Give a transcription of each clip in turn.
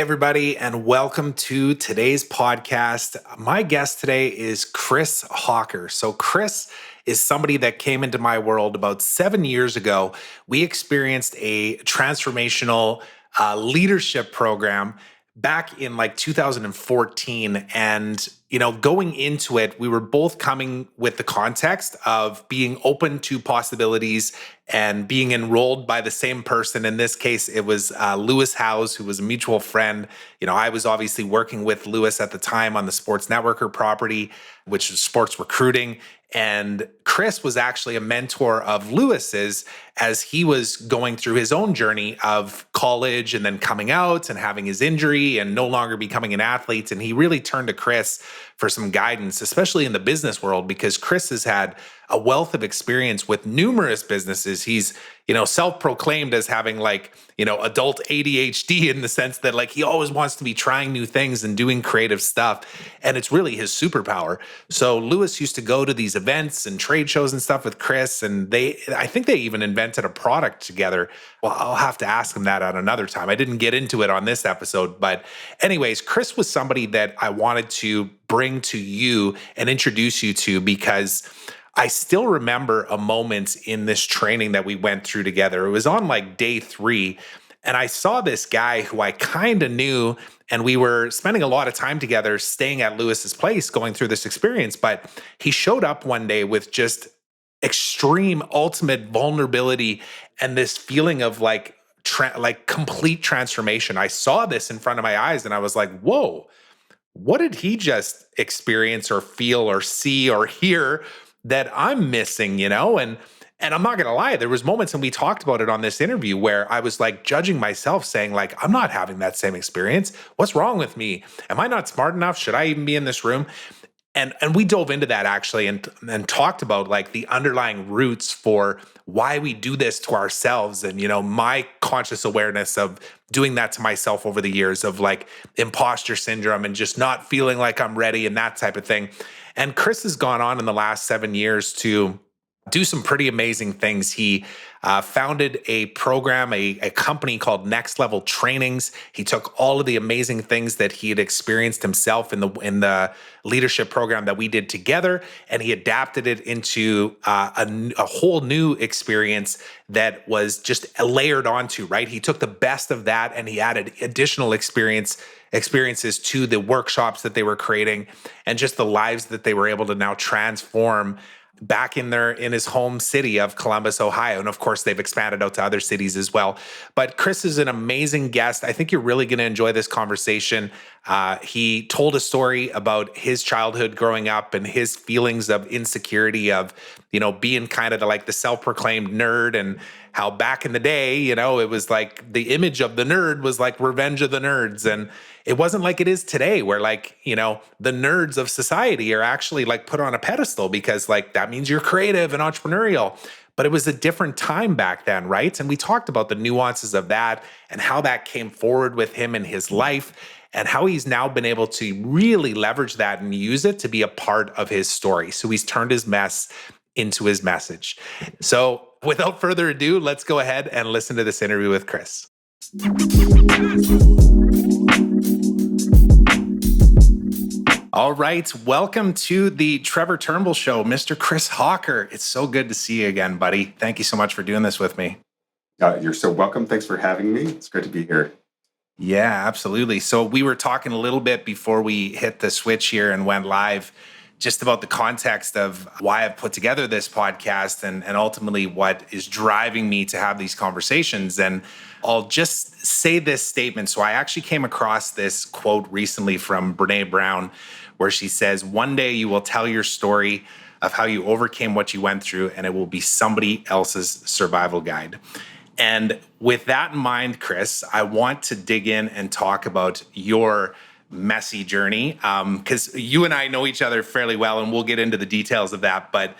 everybody, and welcome to today's podcast. My guest today is Chris Hawker. So, Chris is somebody that came into my world about 7 years ago. We experienced a transformational leadership program back in like 2014. And, going into it, we were both coming with the context of being open to possibilities and being enrolled by the same person. In this case, it was Lewis Howes, who was a mutual friend. I was obviously working with Lewis at the time on the Sports Networker property, which was sports recruiting. And Chris was actually a mentor of Lewis's as he was going through his own journey of college and then coming out and having his injury and no longer becoming an athlete. And he really turned to Chris for some guidance, especially in the business world, because Chris has had a wealth of experience with numerous businesses. He's, self-proclaimed as having adult ADHD in the sense that he always wants to be trying new things and doing creative stuff. And it's really his superpower. So Lewis used to go to these events and trade shows and stuff with Chris. And I think they even invented a product together. Well, I'll have to ask him that at another time. I didn't get into it on this episode, but anyways, Chris was somebody that I wanted to bring to you and introduce you to because I still remember a moment in this training that we went through together. It was on day 3, and I saw this guy who I kind of knew, and we were spending a lot of time together staying at Lewis's place going through this experience. But he showed up one day with just extreme ultimate vulnerability and this feeling of complete transformation. I saw this in front of my eyes and I was like, whoa, what did he just experience or feel or see or hear that I'm missing, And I'm not going to lie, there was moments, and we talked about it on this interview, where I was judging myself saying I'm not having that same experience. What's wrong with me? Am I not smart enough? Should I even be in this room? And we dove into that actually and talked about the underlying roots for why we do this to ourselves. And, my conscious awareness of doing that to myself over the years of imposter syndrome and just not feeling like I'm ready and that type of thing. And Chris has gone on in the last 7 years to do some pretty amazing things. He founded a program, a company called Next Level Trainings. He took all of the amazing things that he had experienced himself in the leadership program that we did together, and he adapted it into a whole new experience that was just layered onto, right? He took the best of that and he added additional experiences to the workshops that they were creating and just the lives that they were able to now transform back in his home city of Columbus, Ohio. And of course, they've expanded out to other cities as well. But Chris is an amazing guest. I think you're really going to enjoy this conversation. He told a story about his childhood growing up and his feelings of insecurity of, being kind of the self-proclaimed nerd, and how back in the day, it was the image of the nerd was Revenge of the Nerds. And it wasn't like it is today where the nerds of society are actually put on a pedestal because that means you're creative and entrepreneurial. But it was a different time back then, right? And we talked about the nuances of that and how that came forward with him in his life and how he's now been able to really leverage that and use it to be a part of his story. So he's turned his mess into his message. So without further ado, let's go ahead and listen to this interview with Chris. All right, welcome to the Trevor Turnbull Show, Mr. Chris Hawker. It's so good to see you again, buddy. Thank you so much for doing this with me. You're so welcome. Thanks for having me. It's great to be here. Yeah, absolutely. So we were talking a little bit before we hit the switch here and went live, just about the context of why I've put together this podcast and ultimately what is driving me to have these conversations. And I'll just say this statement. So I actually came across this quote recently from Brené Brown, where she says, "One day you will tell your story of how you overcame what you went through, and it will be somebody else's survival guide." And with that in mind, Chris, I want to dig in and talk about your messy journey, because you and I know each other fairly well, and we'll get into the details of that. But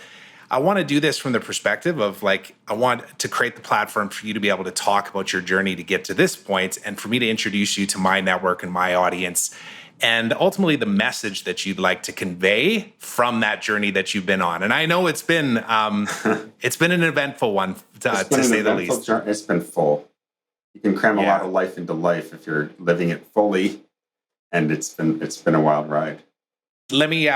I want to do this from the perspective of I want to create the platform for you to be able to talk about your journey to get to this point, and for me to introduce you to my network and my audience, and ultimately the message that you'd like to convey from that journey that you've been on. And I know it's been an eventful one, to say the least. It's been full. You can cram a lot Yeah. of life into life if you're living it fully, and it's been a wild ride. Let me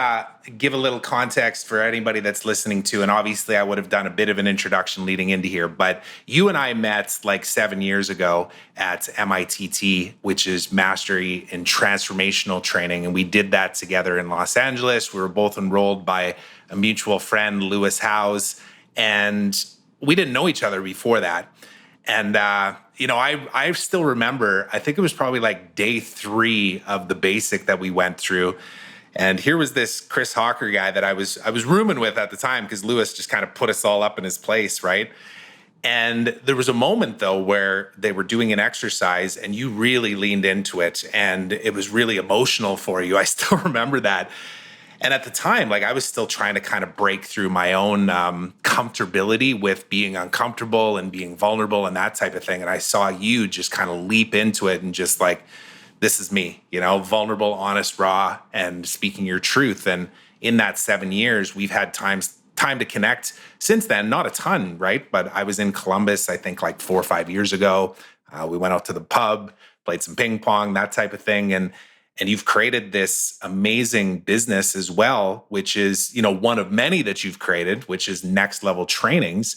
give a little context for anybody that's listening to. And obviously, I would have done a bit of an introduction leading into here. But you and I met like 7 years ago at MITT, which is Mastery in Transformational Training. And we did that together in Los Angeles. We were both enrolled by a mutual friend, Lewis Howes. And we didn't know each other before that. And I still remember. I think it was probably like day 3 of the basic that we went through, and here was this Chris Hawker guy that I was rooming with at the time because Lewis just kind of put us all up in his place, right? And there was a moment though where they were doing an exercise and you really leaned into it and it was really emotional for you. I still remember that. And at the time, like I was still trying to kind of break through my own comfortability with being uncomfortable and being vulnerable and that type of thing. And I saw you just kind of leap into it and just like, this is me, vulnerable, honest, raw, and speaking your truth. And in that 7 years, we've had time to connect since then. Not a ton, right? But I was in Columbus, I think like 4 or 5 years ago. We went out to the pub, played some ping pong, that type of thing, and you've created this amazing business as well, which is one of many that you've created, which is Next Level Trainings.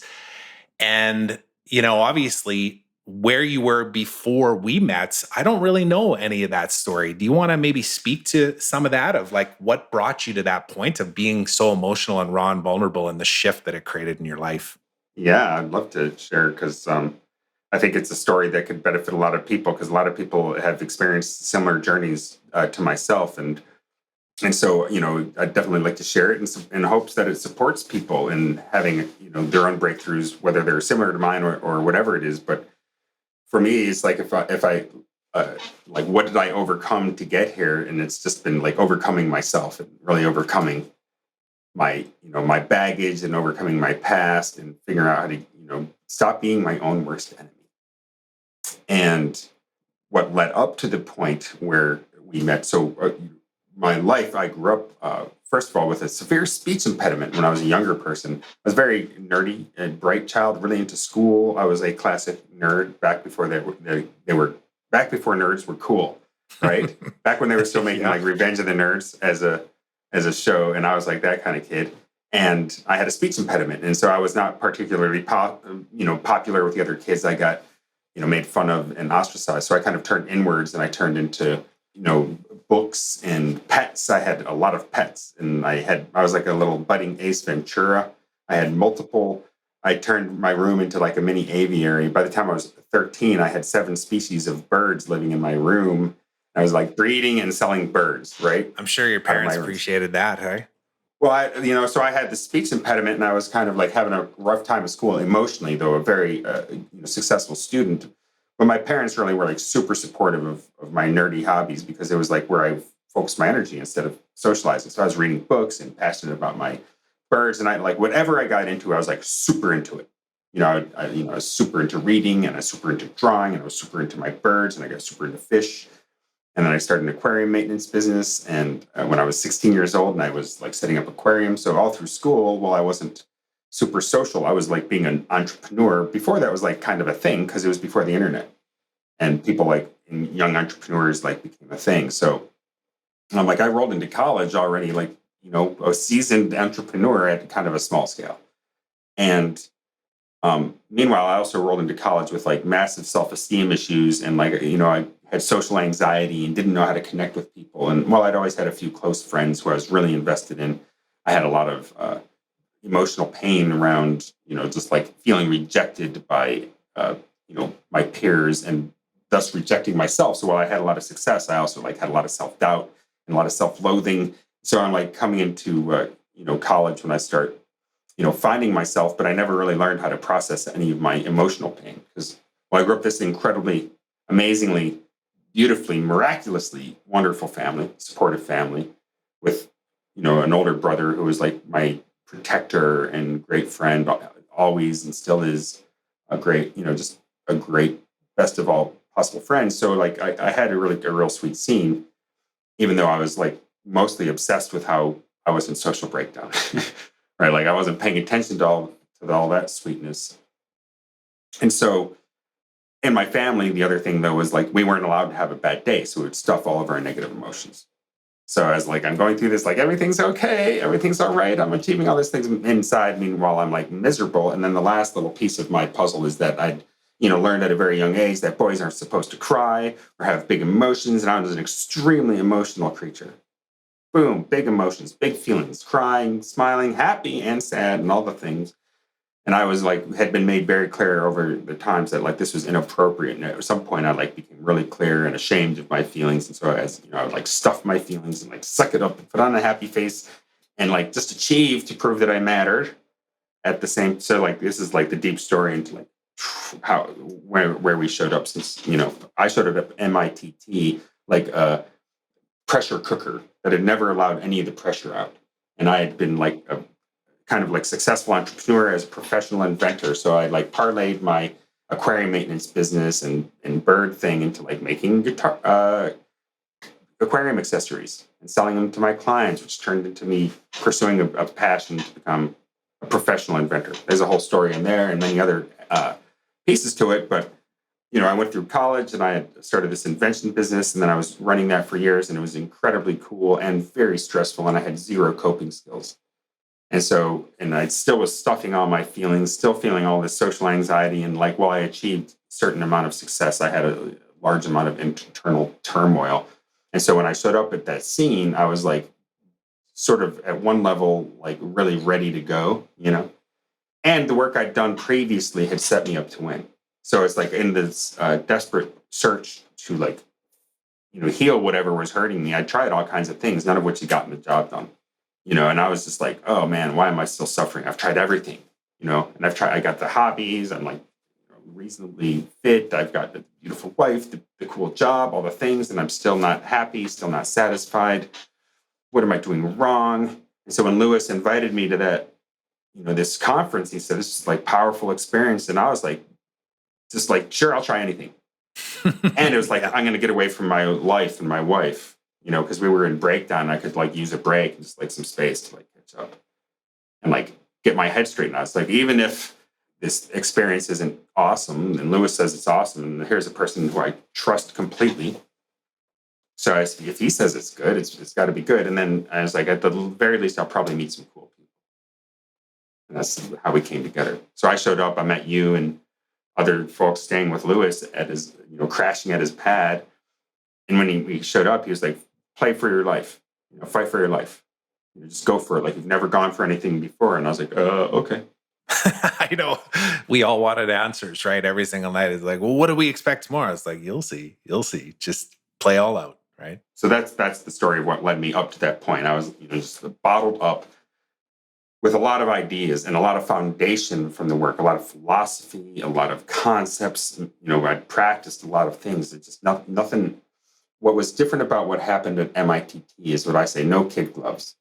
And, obviously, where you were before we met, I don't really know any of that story. Do you want to maybe speak to some of that, of like what brought you to that point of being so emotional and raw and vulnerable, and the shift that it created in your life? Yeah, I'd love to share because I think it's a story that could benefit a lot of people because a lot of people have experienced similar journeys to myself, and so I'd definitely like to share it in hopes that it supports people in having their own breakthroughs, whether they're similar to mine or whatever it is. But for me, it's like if I like what did I overcome to get here, and it's just been like overcoming myself and really overcoming my baggage and overcoming my past and figuring out how to stop being my own worst enemy. And what led up to the point where we met. So my life, I grew up first of all with a severe speech impediment when I was a younger person. I was very nerdy and bright child, really into school. I was a classic nerd back before they were back before nerds were cool, right? Back when they were still making Yeah. like Revenge of the Nerds as a show, and I was like that kind of kid. And I had a speech impediment, and so I was not particularly popular with the other kids. I got made fun of and ostracized. So I kind of turned inwards, and I turned into books and pets. I had a lot of pets, and I was like a little budding Ace Ventura. I had multiple. I turned my room into like a mini aviary. By the time I was 13, I had 7 species of birds living in my room. I was like breeding and selling birds, right? I'm sure your Out of my parents room. appreciated that, hey? Well, so I had the speech impediment, and I was kind of like having a rough time at school emotionally, though a very successful student. But my parents really were like super supportive of my nerdy hobbies because it was like where I focused my energy instead of socializing. So I was reading books and passionate about my birds, and I like whatever I got into, I was like super into it. I was super into reading, and I was super into drawing, and I was super into my birds, and I got super into fish. And then I started an aquarium maintenance business. And when I was 16 years old, and I was like setting up aquariums. So all through school, while I wasn't super social, I was like being an entrepreneur. Before that was like kind of a thing because it was before the internet, and people like young entrepreneurs like became a thing. So I'm like I rolled into college already like a seasoned entrepreneur at kind of a small scale. And meanwhile, I also rolled into college with like massive self-esteem issues, and like I had social anxiety and didn't know how to connect with people. And while I'd always had a few close friends who I was really invested in, I had a lot of emotional pain around just like feeling rejected by my peers, and thus rejecting myself. So while I had a lot of success, I also like had a lot of self-doubt and a lot of self-loathing. So I'm like coming into college when I start finding myself, but I never really learned how to process any of my emotional pain because I grew up this incredibly, amazingly, beautifully, miraculously wonderful family, supportive family with, an older brother who was like my protector and great friend always and still is a great, just a great, best of all possible friend. So like I had a real sweet scene, even though I was like mostly obsessed with how I was in social breakdown. Right? Like I wasn't paying attention to all that sweetness. And so In my family, the other thing though was like we weren't allowed to have a bad day, so we would stuff all of our negative emotions. So I was like, I'm going through this, like everything's okay, everything's all right, I'm achieving all these things inside. Meanwhile, I'm like miserable. And then the last little piece of my puzzle is that I'd learned at a very young age that boys aren't supposed to cry or have big emotions, and I was an extremely emotional creature. Boom, big emotions, big feelings, crying, smiling, happy and sad, and all the things. And I was like, had been made very clear over the times that like this was inappropriate. And at some point, I like became really clear and ashamed of my feelings. And so I would like stuff my feelings and like suck it up and put on a happy face and like just achieve to prove that I mattered. At the same, so like this is like the deep story into like how where we showed up, since I showed up at MITT like a pressure cooker that had never allowed any of the pressure out. And I had been like a kind of like successful entrepreneur as a professional inventor. So I like parlayed my aquarium maintenance business and bird thing into like making guitar aquarium accessories and selling them to my clients, which turned into me pursuing a passion to become a professional inventor. There's a whole story in there and many other pieces to it. But I went through college and I had started this invention business, and then I was running that for years, and it was incredibly cool and very stressful, and I had zero coping skills. And I still was stuffing all my feelings, still feeling all this social anxiety. And like, while I achieved a certain amount of success, I had a large amount of internal turmoil. And so when I showed up at that scene, I was like, sort of at one level, like really ready to go, and the work I'd done previously had set me up to win. So it's like in this desperate search to like, heal whatever was hurting me. I tried all kinds of things, none of which had gotten the job done. And I was just like, oh man, why am I still suffering? I've tried everything, and I got the hobbies. I'm like reasonably fit. I've got the beautiful wife, the cool job, all the things, and I'm still not happy, still not satisfied. What am I doing wrong? And so when Lewis invited me to that, this conference, he said, this is like powerful experience. And I was like, just like, sure, I'll try anything. And it was like, Yeah. I'm going to get away from my life and my wife, because we were in breakdown. I could like use a break and just like some space to like catch up and like get my head straightened out. It's like, even if this experience isn't awesome, and Lewis says it's awesome, and here's a person who I trust completely. So if he says it's good, it's got to be good. And then I was like, at the very least, I'll probably meet some cool people. And that's how we came together. So I showed up, I met you and other folks staying with Lewis at his, crashing at his pad. And when he showed up, he was like, play for your life, fight for your life. Just go for it. Like you've never gone for anything before. And I was like, okay. I know we all wanted answers, right? Every single night is like, well, what do we expect tomorrow? It's like, you'll see. Just play all out, right? So that's the story of what led me up to that point. I was, just bottled up with a lot of ideas and a lot of foundation from the work, a lot of philosophy, a lot of concepts. I'd practiced a lot of things. It's just nothing. What was different about what happened at MITT is what I say, no kid gloves.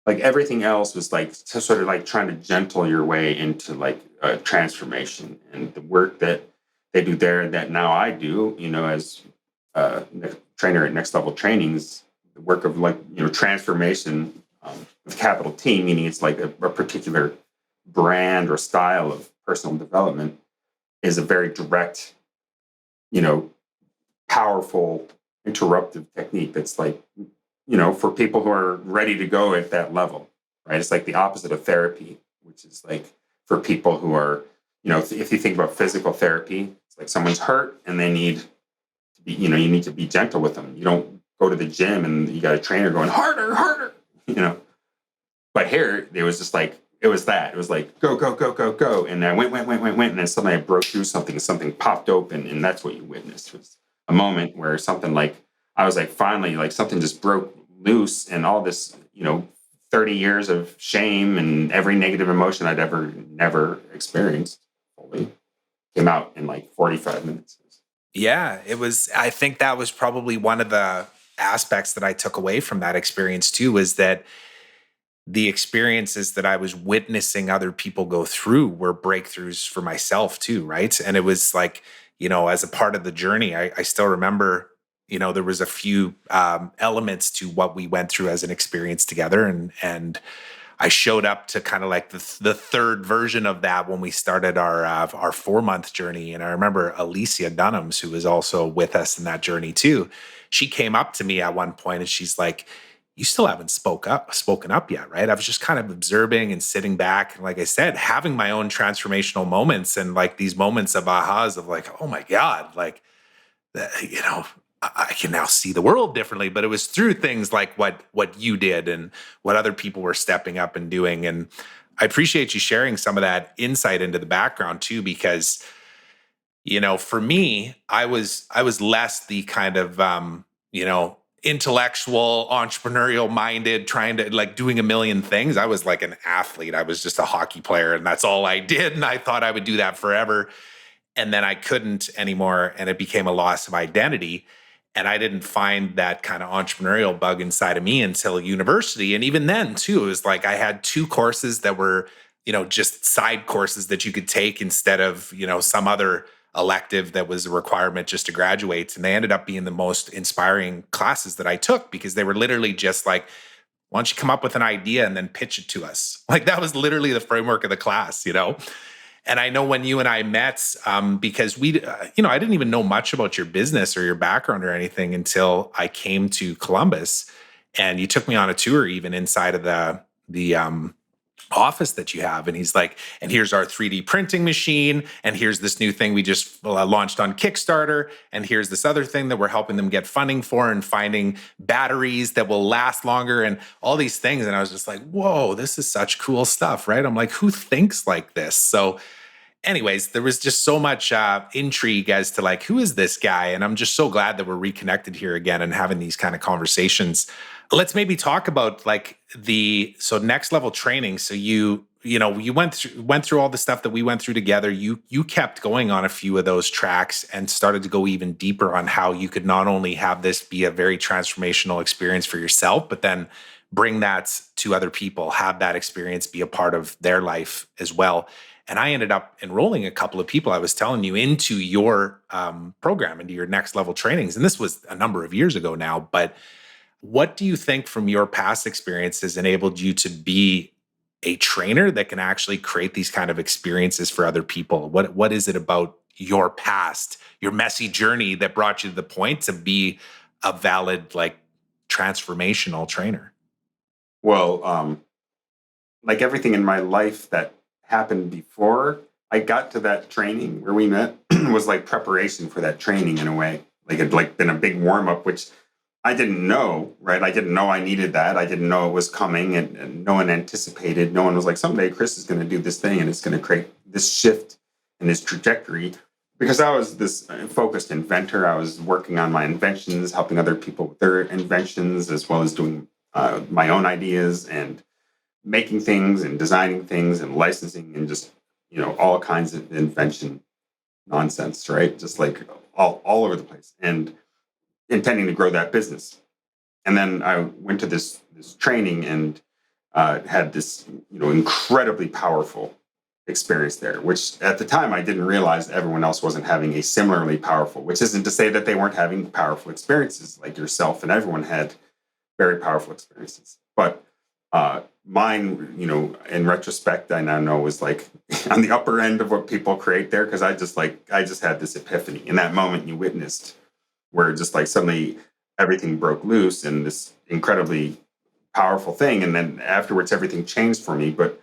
Like everything else was like sort of like trying to gentle your way into like a transformation, and the work that they do there that now I do, as a trainer at Next Level Trainings, the work of like, transformation with capital T, meaning it's like a particular brand or style of personal development, is a very direct, powerful, interruptive technique that's like, for people who are ready to go at that level, right? It's like the opposite of therapy, which is like for people who are, if you think about physical therapy, it's like someone's hurt and they need to be, you need to be gentle with them. You don't go to the gym and you got a trainer going harder, harder, But here, it was just like, it was like, go, go, go, go, go. And I went. And then suddenly I broke through something popped open. And that's what you witnessed. It was a moment where something like, I was like, finally, like something just broke loose, and all this, 30 years of shame and every negative emotion I'd ever never experienced fully came out in like 45 minutes. Yeah, it was. I think that was probably one of the aspects that I took away from that experience too, is that the experiences that I was witnessing other people go through were breakthroughs for myself too, right? And it was like, as a part of the journey, I still remember, there was a few elements to what we went through as an experience together, and I showed up to kind of like the third version of that when we started our 4 month journey. And I remember Alicia Dunhams, who was also with us in that journey too. She came up to me at one point and she's like, "You still haven't spoken up yet, right?" I was just kind of observing and sitting back, and like I said, having my own transformational moments and like these moments of ahas of like, oh my God, like I can now see the world differently. But it was through things like what you did and what other people were stepping up and doing. And I appreciate you sharing some of that insight into the background too, because for me, I was less the kind of intellectual, entrepreneurial minded, trying to like doing a million things. I was like an athlete. I was just a hockey player, and that's all I did. And I thought I would do that forever. And then I couldn't anymore, and it became a loss of identity. And I didn't find that kind of entrepreneurial bug inside of me until university. And even then too, it was like I had two courses that were just side courses that you could take instead of some other elective that was a requirement just to graduate. And they ended up being the most inspiring classes that I took, because they were literally just like, why don't you come up with an idea and then pitch it to us? Like that was literally the framework of the class. And I know when you and I met, because I didn't even know much about your business or your background or anything until I came to Columbus, and you took me on a tour even inside of the office that you have. And he's like, and here's our 3D printing machine, and here's this new thing we just launched on Kickstarter, and here's this other thing that we're helping them get funding for, and finding batteries that will last longer, and all these things. And I was just like, whoa, this is such cool stuff, right? I'm like, who thinks like this? So anyways, there was just so much intrigue as to like, who is this guy? And I'm just so glad that we're reconnected here again and having these kind of conversations. Let's maybe talk about like so next level training. So you went through all the stuff that we went through together. You kept going on a few of those tracks and started to go even deeper on how you could not only have this be a very transformational experience for yourself, but then bring that to other people, have that experience be a part of their life as well. And I ended up enrolling a couple of people, I was telling you, into your program, into your next level trainings. And this was a number of years ago now. But what do you think from your past experiences enabled you to be a trainer that can actually create these kind of experiences for other people? What is it about your past, your messy journey, that brought you to the point to be a valid, like, transformational trainer? Well, like everything in my life that happened before I got to that training where we met was like preparation for that training in a way. Like it'd like been a big warm up, which I didn't know, right? I didn't know I needed that. I didn't know it was coming, and no one anticipated. No one was like, someday Chris is going to do this thing and it's going to create this shift in this trajectory. Because I was this focused inventor. I was working on my inventions, helping other people with their inventions, as well as doing my own ideas and making things and designing things and licensing and just, all kinds of invention nonsense, right? Just like all over the place, and intending to grow that business. And then I went to this training and had this, incredibly powerful experience there, which at the time I didn't realize everyone else wasn't having a similarly powerful, which isn't to say that they weren't having powerful experiences like yourself, and everyone had very powerful experiences. But mine, in retrospect, I now know was like on the upper end of what people create there, because I just had this epiphany in that moment you witnessed, where just like suddenly everything broke loose in this incredibly powerful thing, and then afterwards everything changed for me. But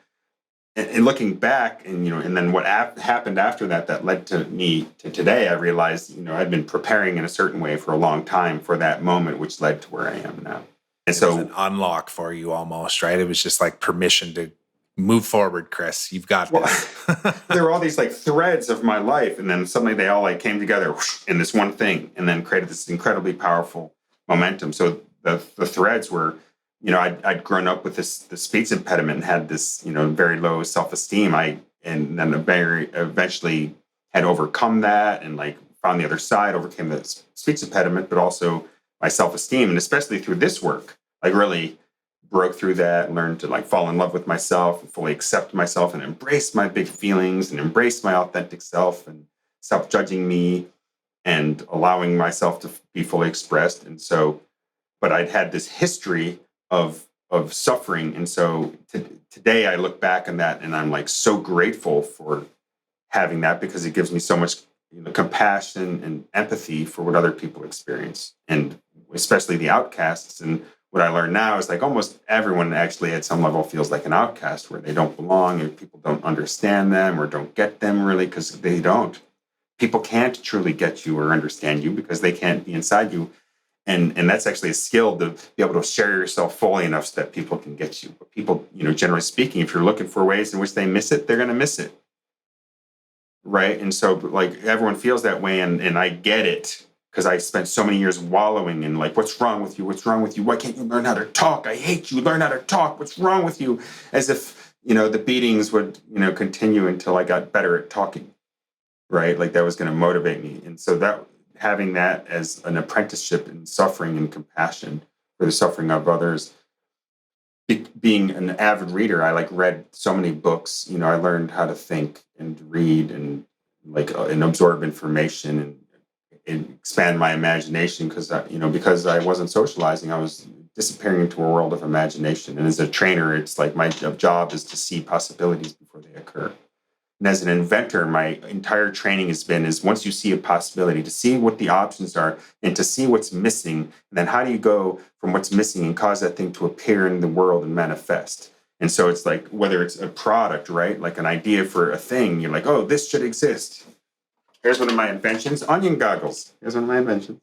in looking back, and then what happened after that led to me to today, I realized I'd been preparing in a certain way for a long time for that moment, which led to where I am now. And It was so, an unlock for you almost, right? It was just like permission to move forward, Chris. You've got well, this. there were all these like threads of my life, and then suddenly they all like came together whoosh, in this one thing, and then created this incredibly powerful momentum. So the threads were, I'd grown up with the speech impediment and had this, very low self-esteem. And then eventually had overcome that, and like found the other side, overcame the speech impediment, but also my self-esteem. And especially through this work, like really broke through that and learned to like fall in love with myself and fully accept myself and embrace my big feelings and embrace my authentic self and stop judging me and allowing myself to be fully expressed. And so, but I'd had this history of of suffering. And so today I look back on that and I'm like so grateful for having that, because it gives me so much compassion and empathy for what other people experience, and especially the outcasts. And what I learned now is like almost everyone actually at some level feels like an outcast, where they don't belong and people don't understand them or don't get them really, because they don't. People can't truly get you or understand you because they can't be inside you. And that's actually a skill, to be able to share yourself fully enough so that people can get you. But people, generally speaking, if you're looking for ways in which they miss it, they're going to miss it. Right. And so like everyone feels that way. And I get it, because I spent so many years wallowing in like, what's wrong with you? What's wrong with you? Why can't you learn how to talk? I hate you. Learn how to talk. What's wrong with you? As if, the beatings would, continue until I got better at talking. Right. Like that was going to motivate me. And so that, having that as an apprenticeship in suffering and compassion for the suffering of others, being an avid reader, I like read so many books. I learned how to think and read and and absorb information and expand my imagination, because I wasn't socializing, I was disappearing into a world of imagination. And as a trainer, it's like my job is to see possibilities before they occur. And as an inventor, my entire training has been is once you see a possibility, to see what the options are and to see what's missing. And then how do you go from what's missing and cause that thing to appear in the world and manifest? And so it's like, whether it's a product, right? Like an idea for a thing, you're like, oh, this should exist. Here's one of my inventions, onion goggles. Here's one of my inventions.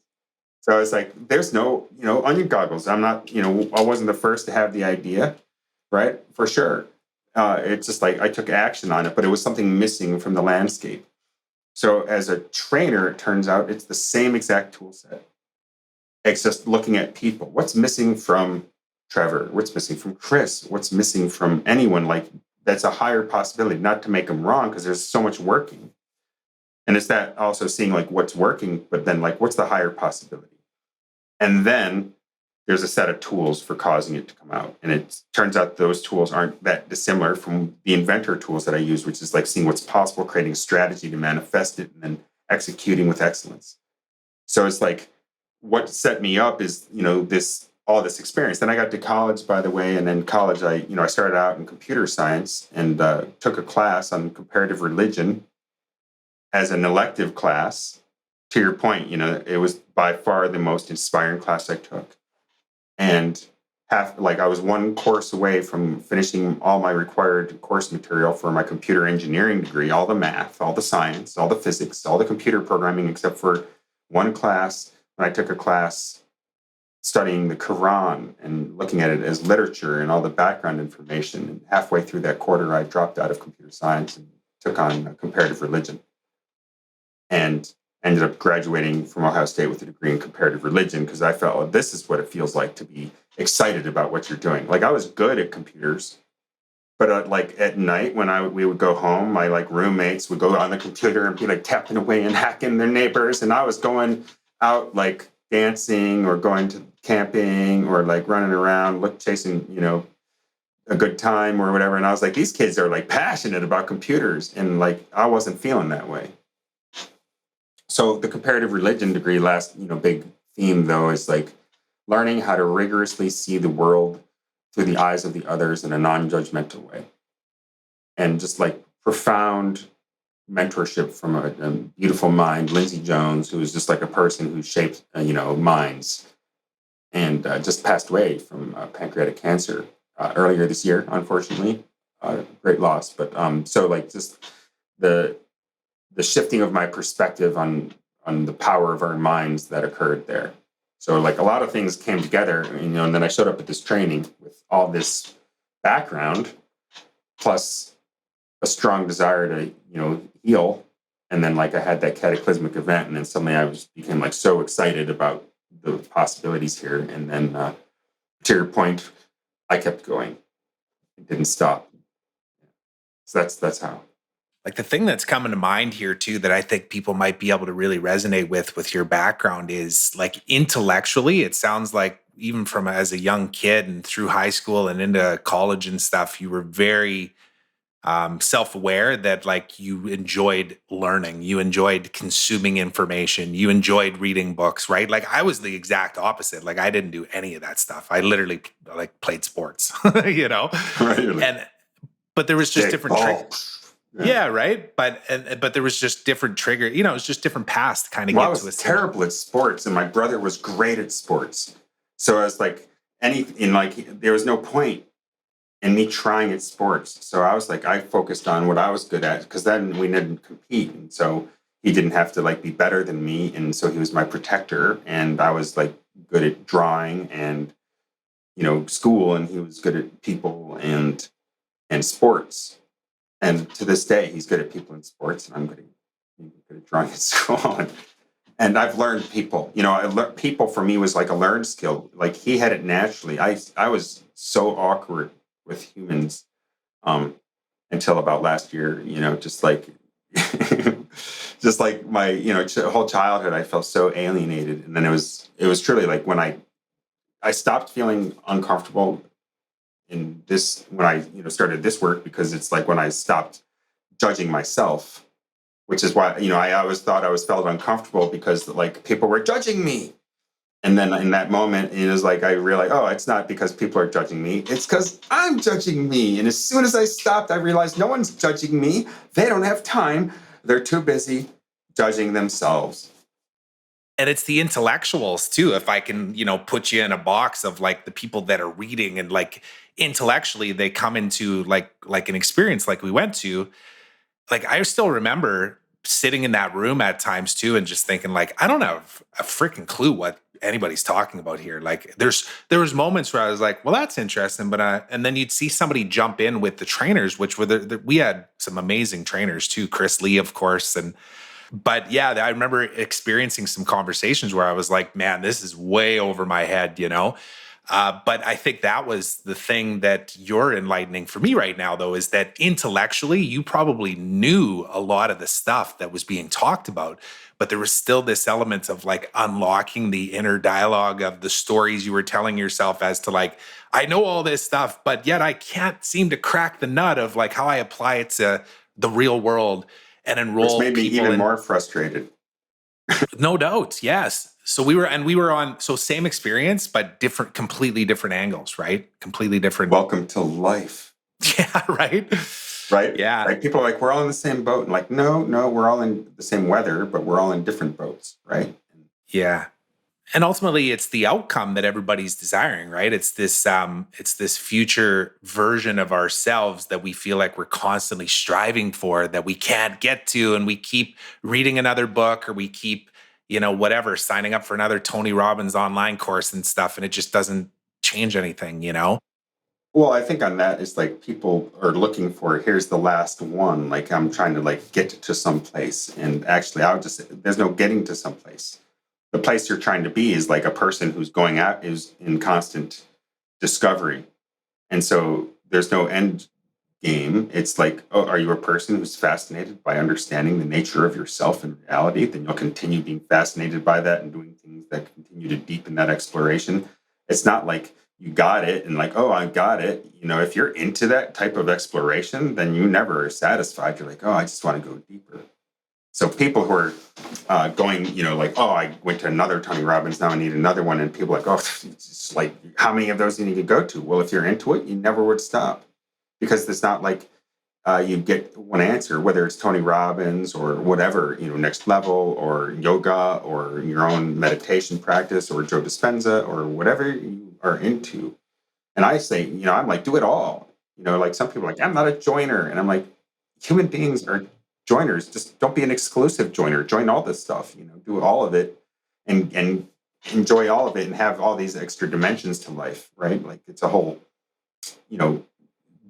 So it's like, there's no, onion goggles. I'm not, I wasn't the first to have the idea, right? For sure. It's just like I took action on it, but it was something missing from the landscape. So as a trainer, it turns out it's the same exact tool set. It's just looking at people. What's missing from Trevor? What's missing from Chris? What's missing from anyone? Like that's a higher possibility, not to make them wrong, because there's so much working. And it's that also seeing like what's working, but then like what's the higher possibility? And then there's a set of tools for causing it to come out. And it turns out those tools aren't that dissimilar from the inventor tools that I use, which is like seeing what's possible, creating a strategy to manifest it, and then executing with excellence. So it's like what set me up is, all this experience. Then I got to college, by the way, and then college, I started out in computer science and took a class on comparative religion as an elective class. To your point, it was by far the most inspiring class I took. And I was one course away from finishing all my required course material for my computer engineering degree, all the math, all the science, all the physics, all the computer programming, except for one class. When I took a class studying the Quran and looking at it as literature and all the background information. And halfway through that quarter, I dropped out of computer science and took on comparative religion. And ended up graduating from Ohio State with a degree in comparative religion, because I felt, oh, this is what it feels like to be excited about what you're doing. Like I was good at computers, but like at night when we would go home, my like roommates would go on the computer and be like tapping away and hacking their neighbors, and I was going out like dancing or going to camping or like running around, chasing a good time or whatever. And I was like, these kids are like passionate about computers, and like I wasn't feeling that way. So the comparative religion degree, last big theme though, is like learning how to rigorously see the world through the eyes of the others in a non-judgmental way, and just like profound mentorship from a beautiful mind, Lindsay Jones, who is just like a person who shaped minds, and just passed away from pancreatic cancer earlier this year, unfortunately. Great loss, but so like just the shifting of my perspective on the power of our minds that occurred there. So like a lot of things came together, and then I showed up at this training with all this background, plus a strong desire to, heal. And then like I had that cataclysmic event, and then suddenly I became like so excited about the possibilities here. And then to your point, I kept going. It didn't stop. So that's how. Like the thing that's coming to mind here too that I think people might be able to really resonate with your background is like intellectually, it sounds like even from as a young kid and through high school and into college and stuff, you were very self-aware that like you enjoyed learning, you enjoyed consuming information, you enjoyed reading books, right? Like I was the exact opposite. Like I didn't do any of that stuff. I literally like played sports, you know, Right? You're like, and but there was just stick, different trick. ball. Yeah. Yeah, right. But there was just different trigger. You know, it was just different paths to kind of Well, I get to was a similar. terrible at sports, and my brother was great at sports. So I was like, there was no point in me trying at sports. So I was like, I focused on what I was good at because then we didn't compete. And so he didn't have to like be better than me. And so he was my protector. And I was like good at drawing and, school. And he was good at people and sports. And to this day, he's good at people in sports. And I'm good at drawing at school. And I've learned people. People for me was like a learned skill. Like he had it naturally. I was so awkward with humans until about last year. Just like just like my whole childhood, I felt so alienated. And then it was truly like when I stopped feeling uncomfortable in this when I started this work because it's like when I stopped judging myself, which is why I always thought I was felt uncomfortable because like people were judging me. And then in that moment, it was like I realized, oh, it's not because people are judging me, it's because I'm judging me. And as soon as I stopped, I realized no one's judging me. They don't have time. They're too busy judging themselves. And it's the intellectuals too. If I can, put you in a box of like the people that are reading and like intellectually they come into like an experience like we went to. Like I still remember sitting in that room at times too and just thinking like I don't have a freaking clue what anybody's talking about here. Like there was moments where I was like, well, that's interesting, but and then you'd see somebody jump in with the trainers, which were we had some amazing trainers too, Chris Lee, of course, and but yeah, I remember experiencing some conversations where I was like, man, this is way over my head, But I think that was the thing that you're enlightening for me right now, though, is that intellectually, you probably knew a lot of the stuff that was being talked about, but there was still this element of like unlocking the inner dialogue of the stories you were telling yourself as to like, I know all this stuff, but yet I can't seem to crack the nut of like how I apply it to the real world and Which enroll made me people even in. more frustrated. No doubt. Yes. So we were on, so same experience, but different, completely different angles, right? Completely different. Welcome to life. Yeah. Right. Right? Yeah. Right? People are like, we're all in the same boat. And like, no, we're all in the same weather, but we're all in different boats, right? Yeah. And ultimately it's the outcome that everybody's desiring, right? It's this future version of ourselves that we feel like we're constantly striving for that we can't get to. And we keep reading another book or we keep, whatever, signing up for another Tony Robbins online course and stuff. And it just doesn't change anything. Well, I think on that is like people are looking for here's the last one. Like I'm trying to like get to some place. And actually there's no getting to some place. The place you're trying to be is like a person who's going out is in constant discovery. And so there's no end game. It's like, oh, are you a person who's fascinated by understanding the nature of yourself and reality? Then you'll continue being fascinated by that and doing things that continue to deepen that exploration. It's not like you got it and like, oh, I got it. If you're into that type of exploration, then you never are satisfied. You're like, oh, I just want to go deeper. So people who are going, like, oh, I went to another Tony Robbins, now I need another one. And people are like, oh, it's just like, how many of those do you need to go to? Well, if you're into it, you never would stop because it's not like you get one answer, whether it's Tony Robbins or whatever, next level or yoga or your own meditation practice or Joe Dispenza or whatever you are into. And I say, I'm like, do it all. Like some people are like, I'm not a joiner. And I'm like, human beings are joiners. Just don't be an exclusive joiner. Join all this stuff, do all of it and enjoy all of it and have all these extra dimensions to life, right? Like it's a whole, you know,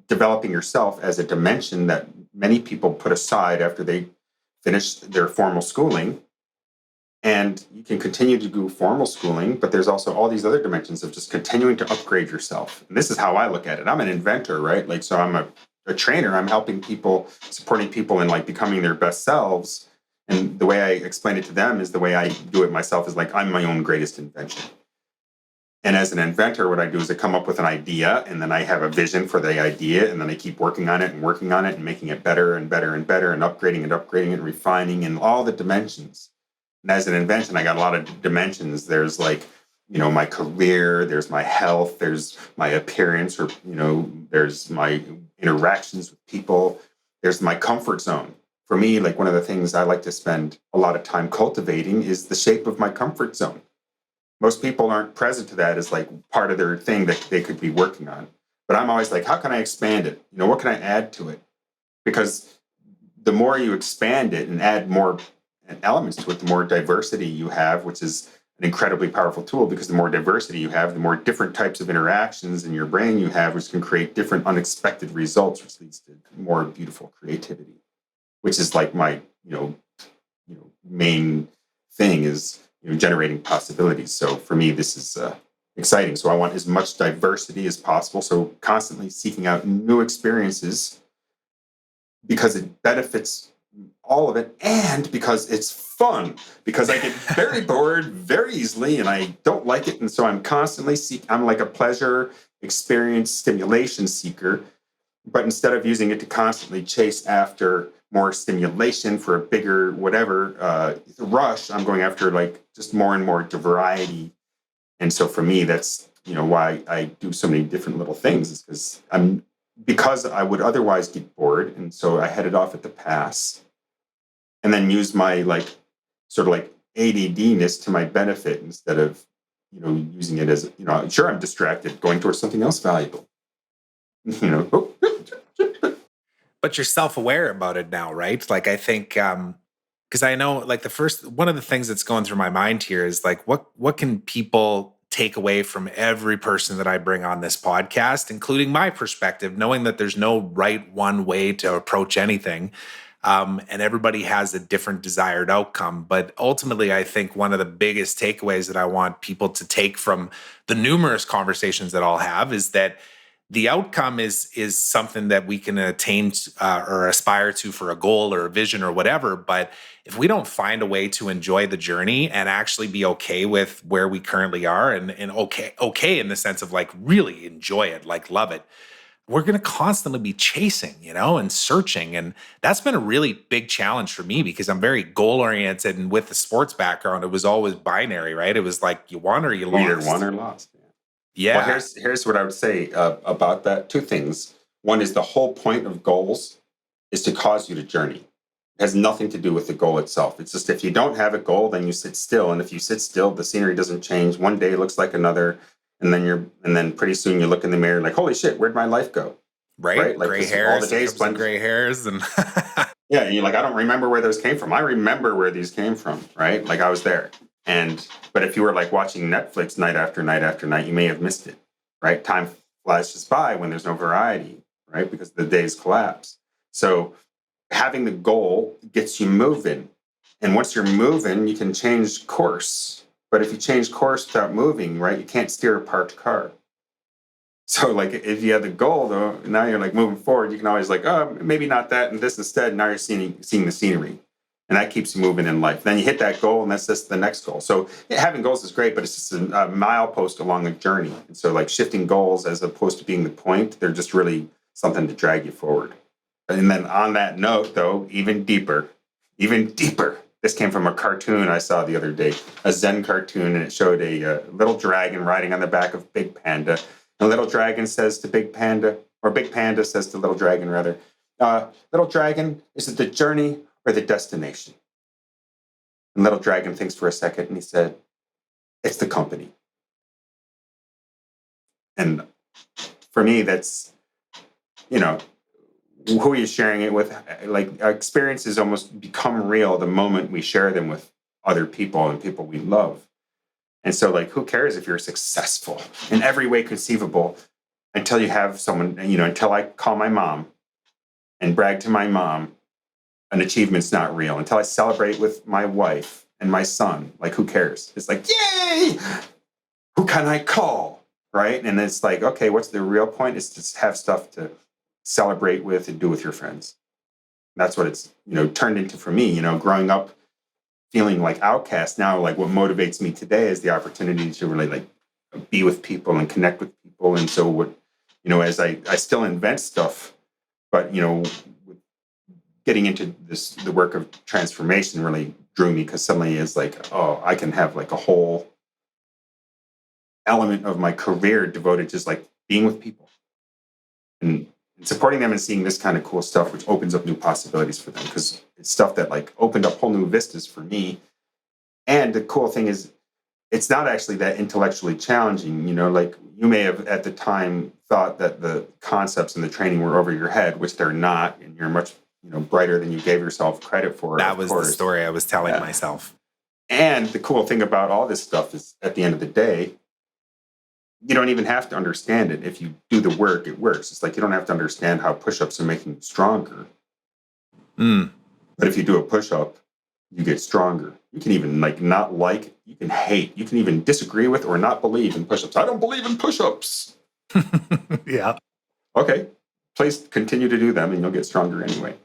developing yourself as a dimension that many people put aside after they finish their formal schooling. And you can continue to do formal schooling, but there's also all these other dimensions of just continuing to upgrade yourself. And this is how I look at it. I'm an inventor, right? Like, so I'm a trainer. I'm helping people, supporting people in like becoming their best selves. And the way I explain it to them is the way I do it myself is like, I'm my own greatest invention. And as an inventor, what I do is I come up with an idea, and then I have a vision for the idea, and then I keep working on it and making it better and better and better, and upgrading it, refining in all the dimensions. And as an invention, I got a lot of dimensions. There's like, my career, there's my health, there's my appearance, or, there's my interactions with people, there's my comfort zone. For me, like one of the things I like to spend a lot of time cultivating is the shape of my comfort zone. Most people aren't present to that as like part of their thing that they could be working on. But I'm always like, how can I expand it? What can I add to it? Because the more you expand it and add more elements to it, the more diversity you have, which is an incredibly powerful tool, because the more diversity you have, the more different types of interactions in your brain you have, which can create different unexpected results, which leads to more beautiful creativity, which is like my, main thing is, generating possibilities. So for me, this is exciting. So I want as much diversity as possible. So constantly seeking out new experiences because it benefits all of it, and because it's fun, because I get very bored very easily and I don't like it. And so I'm constantly I'm like a pleasure experience stimulation seeker, but instead of using it to constantly chase after more stimulation for a bigger whatever rush, I'm going after like just more and more variety. And so for me, that's why I do so many different little things, is because I would otherwise get bored. And so I headed off at the pass and then use my like sort of like ADD-ness to my benefit, instead of using it as sure, I'm distracted going towards something else valuable. But you're self-aware about it now, right? Like I think because I know like one of the things that's going through my mind here is like what can people take away from every person that I bring on this podcast, including my perspective, knowing that there's no right one way to approach anything. And everybody has a different desired outcome. But ultimately, I think one of the biggest takeaways that I want people to take from the numerous conversations that I'll have is that the outcome is something that we can attain or aspire to for a goal or a vision or whatever. But if we don't find a way to enjoy the journey and actually be okay with where we currently are, and okay in the sense of like really enjoy it, like love it, we're going to constantly be chasing, and searching. And that's been a really big challenge for me because I'm very goal oriented. And with the sports background, it was always binary, right? It was like you won or you lost. Either won or lost. Yeah. Well, here's what I would say about that. Two things. One is the whole point of goals is to cause you to journey. It has nothing to do with the goal itself. It's just if you don't have a goal, then you sit still. And if you sit still, the scenery doesn't change. One day looks like another. And then pretty soon you look in the mirror like, holy shit, where'd my life go? Right? Like gray hairs, all the days blend. Gray hairs. And yeah. And you're like, I don't remember where those came from. I remember where these came from. Right. Like I was there. But if you were like watching Netflix night after night after night, you may have missed it. Right. Time flashes by when there's no variety. Right. Because the days collapse. So having the goal gets you moving. And once you're moving, you can change course. But if you change course without moving, right, you can't steer a parked car. So like if you have the goal, though, now you're like moving forward, you can always like, oh, maybe not that and this instead. Now you're seeing the scenery. And that keeps you moving in life. Then you hit that goal, and that's just the next goal. So yeah, having goals is great, but it's just a milepost along a journey. And so like shifting goals as opposed to being the point, they're just really something to drag you forward. And then on that note, though, even deeper. This came from a cartoon I saw the other day, a Zen cartoon, and it showed a little dragon riding on the back of Big Panda. And little dragon says to Big Panda, or Big Panda says to little dragon, rather, little dragon, is it the journey or the destination? And little dragon thinks for a second, and he said, it's the company. And for me, that's, who are you sharing it with? Like our experiences almost become real the moment we share them with other people and people we love. And so like, who cares if you're successful in every way conceivable until you have someone, until I call my mom and brag to my mom, an achievement's not real. Until I celebrate with my wife and my son, like who cares? It's like, yay! Who can I call? Right? And it's like, okay, what's the real point? Is to have stuff to celebrate with and do with your friends. That's what it's, turned into for me, growing up feeling like outcast. Now, like what motivates me today is the opportunity to really like be with people and connect with people. And so what, as I still invent stuff, but, getting into the work of transformation really drew me, because suddenly it's like, oh, I can have like a whole element of my career devoted just like being with people and supporting them and seeing this kind of cool stuff, which opens up new possibilities for them, because it's stuff that like opened up whole new vistas for me. And the cool thing is, it's not actually that intellectually challenging. Like you may have at the time thought that the concepts and the training were over your head, which they're not, and you're much brighter than you gave yourself credit for. That of was the course. story I was telling Yeah. myself. And the cool thing about all this stuff is, at the end of the day, you don't even have to understand it. If you do the work, it works. It's like you don't have to understand how push-ups are making you stronger. Mm. But if you do a push-up, you get stronger. You can even you can hate, you can even disagree with or not believe in push-ups. I don't believe in push-ups. Yeah. Okay, please continue to do them and you'll get stronger anyway.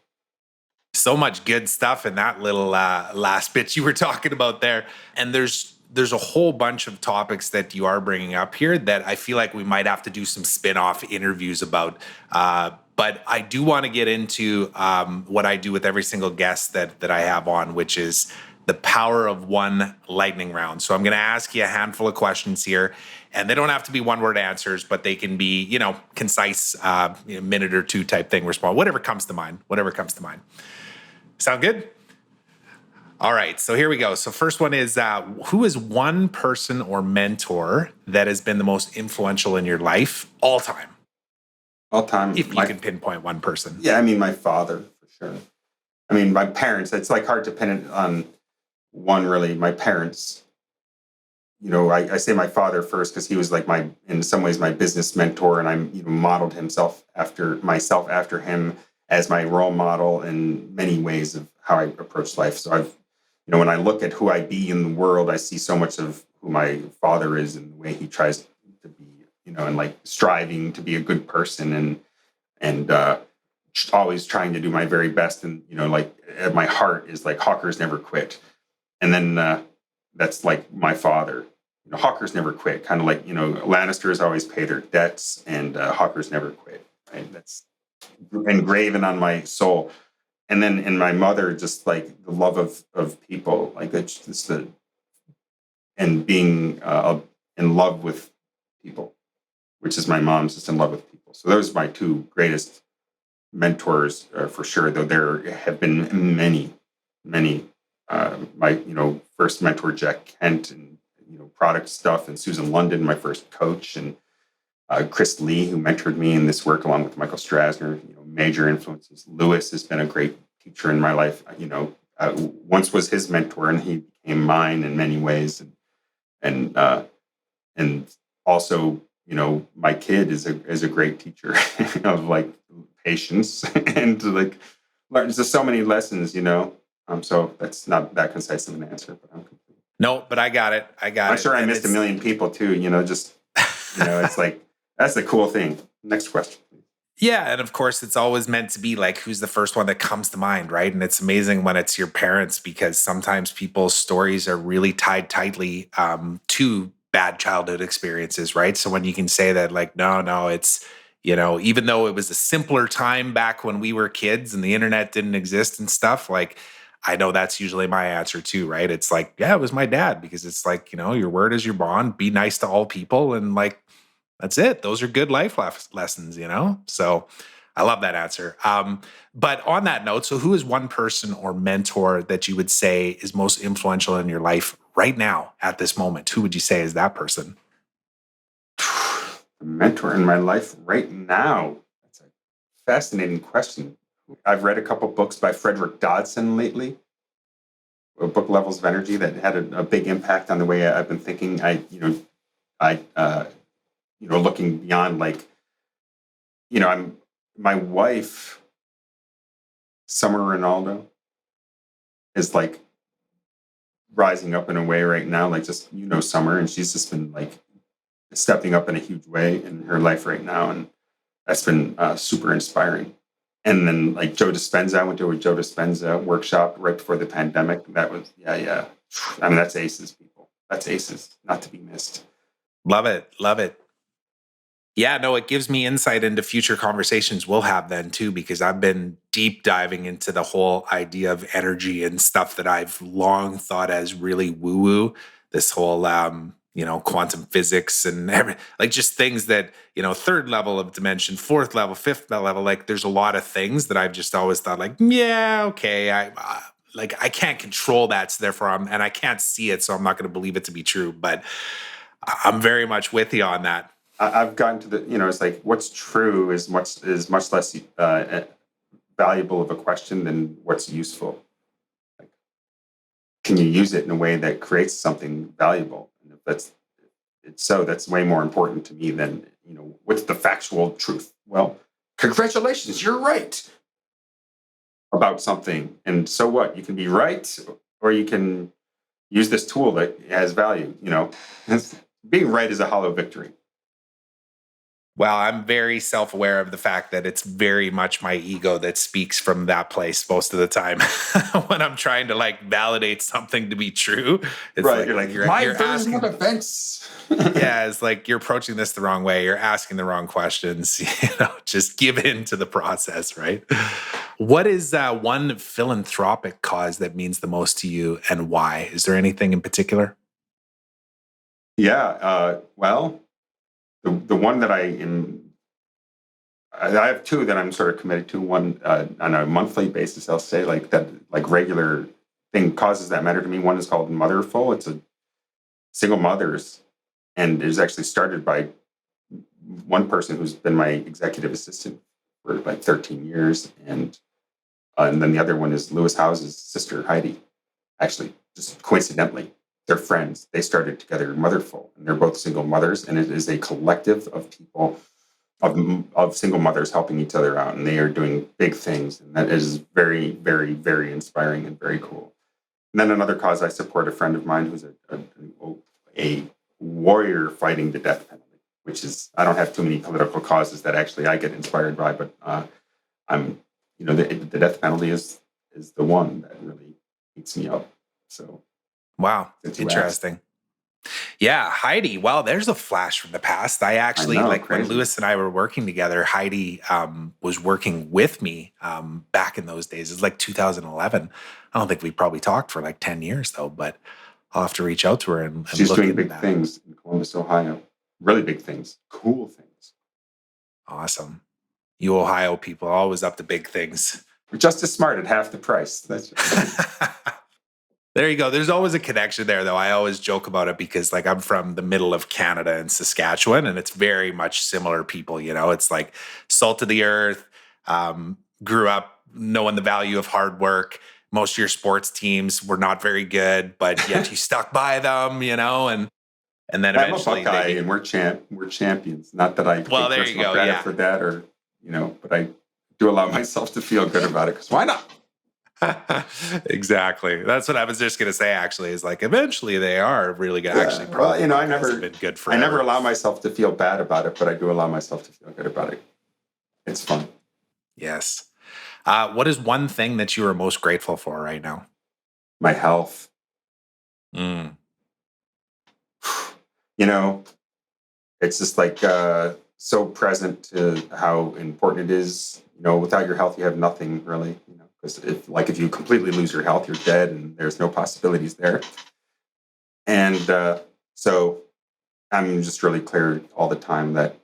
So much good stuff in that little last bit you were talking about there. And there's a whole bunch of topics that you are bringing up here that I feel like we might have to do some spin-off interviews about. But I do want to get into what I do with every single guest that I have on, which is the power of one lightning round. So I'm going to ask you a handful of questions here, and they don't have to be one-word answers, but they can be, concise, minute or two type thing, response, whatever comes to mind. Sound good? All right, so here we go. So first one is, who is one person or mentor that has been the most influential in your life all time? All time. If you can pinpoint one person. Yeah, I mean, my father, for sure. I mean, my parents, it's like hard to pin it on one, really. My parents, I say my father first because he was like in some ways, my business mentor, and I modeled myself after him as my role model in many ways of how I approach life. So when I look at who I be in the world, I see so much of who my father is and the way he tries to be, and like striving to be a good person and always trying to do my very best. And, like at my heart is like hawkers never quit. And then that's like my father. Hawkers never quit. Kind of like, Lannisters always pay their debts, and hawkers never quit. Right? That's engraven on my soul. And then in my mother, just like the love of people, like it's just and being in love with people, which is my mom's just in love with people. So those are my two greatest mentors for sure. Though there have been many. My first mentor, Jack Kent, and product stuff, and Susan London, my first coach, and Chris Lee, who mentored me in this work, along with Michael Strasner. Major influences. Lewis has been a great teacher in my life. Once was his mentor, and he became mine in many ways. And also, my kid is a great teacher of like patience and like learns just so many lessons. So that's not that concise of an answer, but no, but I got it. I'm sure I missed a million people too. It's like that's the cool thing. Next question. Yeah, and of course, it's always meant to be like, who's the first one that comes to mind, right? And it's amazing when it's your parents, because sometimes people's stories are really tied tightly to bad childhood experiences, right? So when you can say that, like, no, it's, even though it was a simpler time back when we were kids and the internet didn't exist and stuff, like, I know that's usually my answer too, right? It's like, yeah, it was my dad, because it's like, your word is your bond, be nice to all people, and like, that's it. Those are good life lessons, So I love that answer. But on that note, so who is one person or mentor that you would say is most influential in your life right now at this moment? Who would you say is that person? The mentor in my life right now? That's a fascinating question. I've read a couple books by Frederick Dodson lately, book Levels of Energy, that had a big impact on the way I've been thinking. Looking beyond, like, my wife, Summer Ronaldo, is like rising up in a way right now, like just, Summer, and she's just been like stepping up in a huge way in her life right now. And that's been super inspiring. And then like Joe Dispenza, I went to a Joe Dispenza workshop right before the pandemic. That was, yeah. I mean, that's aces, people. That's aces, not to be missed. Love it. Love it. Yeah, no, it gives me insight into future conversations we'll have then too, because I've been deep diving into the whole idea of energy and stuff that I've long thought as really woo woo. This whole, quantum physics and like just things that, third level of dimension, fourth level, fifth level. Like there's a lot of things that I've just always thought, like, yeah, okay. I can't control that. So therefore, and I can't see it. So I'm not going to believe it to be true. But I'm very much with you on that. I've gotten to it's like what's true is much less valuable of a question than what's useful. Like, can you use it in a way that creates something valuable? And if that's way more important to me than what's the factual truth. Well, congratulations, you're right about something, and so what? You can be right, or you can use this tool that has value. Being right is a hollow victory. Well, I'm very self aware of the fact that it's very much my ego that speaks from that place most of the time when I'm trying to like validate something to be true. It's Right. like You're like, you're, my you're version of asking, events. yeah, it's like you're approaching this the wrong way. You're asking the wrong questions. Just give in to the process, right? What is one philanthropic cause that means the most to you and why? Is there anything in particular? Yeah. Well, the one that I have two that I'm sort of committed to. One on a monthly basis, I'll say like that, like regular thing causes that matter to me. One is called Motherful. It's a single mothers, and it was actually started by one person who's been my executive assistant for like 13 years, and then the other one is Lewis House's sister Heidi. Actually, just coincidentally, they're friends. They started together Motherful, and they're both single mothers, and it is a collective of people of single mothers helping each other out, and they are doing big things, and that is very, very, very inspiring and very cool. And then another cause I support, a friend of mine who's a warrior fighting the death penalty, which is I don't have too many political causes that actually I get inspired by, but I'm the death penalty is the one that really eats me up. So Wow, since you asked, interesting. Yeah, Heidi. Well, there's a flash from the past. I I actually know, like when crazy. Lewis and I were working together. Heidi was working with me back in those days. It's like 2011. I don't think we probably talked for like 10 years though, but I'll have to reach out to her and She's look doing into big that. things in Columbus, Ohio. Really big things, cool things. Awesome. You Ohio people always up to big things. We're just as smart at half the price. That's There you go. There's always a connection there, though. I always joke about it because, like, I'm from the middle of Canada and Saskatchewan, and it's very much similar people. It's like salt of the earth. Grew up knowing the value of hard work. Most of your sports teams were not very good, but yet you stuck by them. And then I'm a eventually Buckeye, and we're champions. Not that I well, take there you personal go. credit Yeah. for that, or but I do allow myself to feel good about it because why not? Exactly. That's what I was just gonna say. Actually, is like eventually they are really good. Yeah. Actually, Well, probably Buckeyes have been good I never forever. allow myself to feel bad about it, but I do allow myself to feel good about it. It's fun. Yes. What is one thing that you are most grateful for right now? My health, Mm. you know, it's just like so present to how important it is. Without your health, you have nothing really. Because if you completely lose your health, you're dead, and there's no possibilities there. And so I'm just really clear all the time that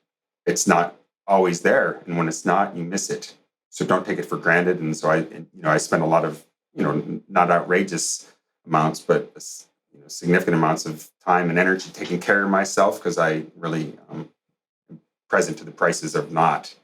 it's not always there, and when it's not, you miss it. So don't take it for granted. And so I spend a lot of not outrageous amounts, but significant amounts of time and energy taking care of myself because I really am present to the prices of not,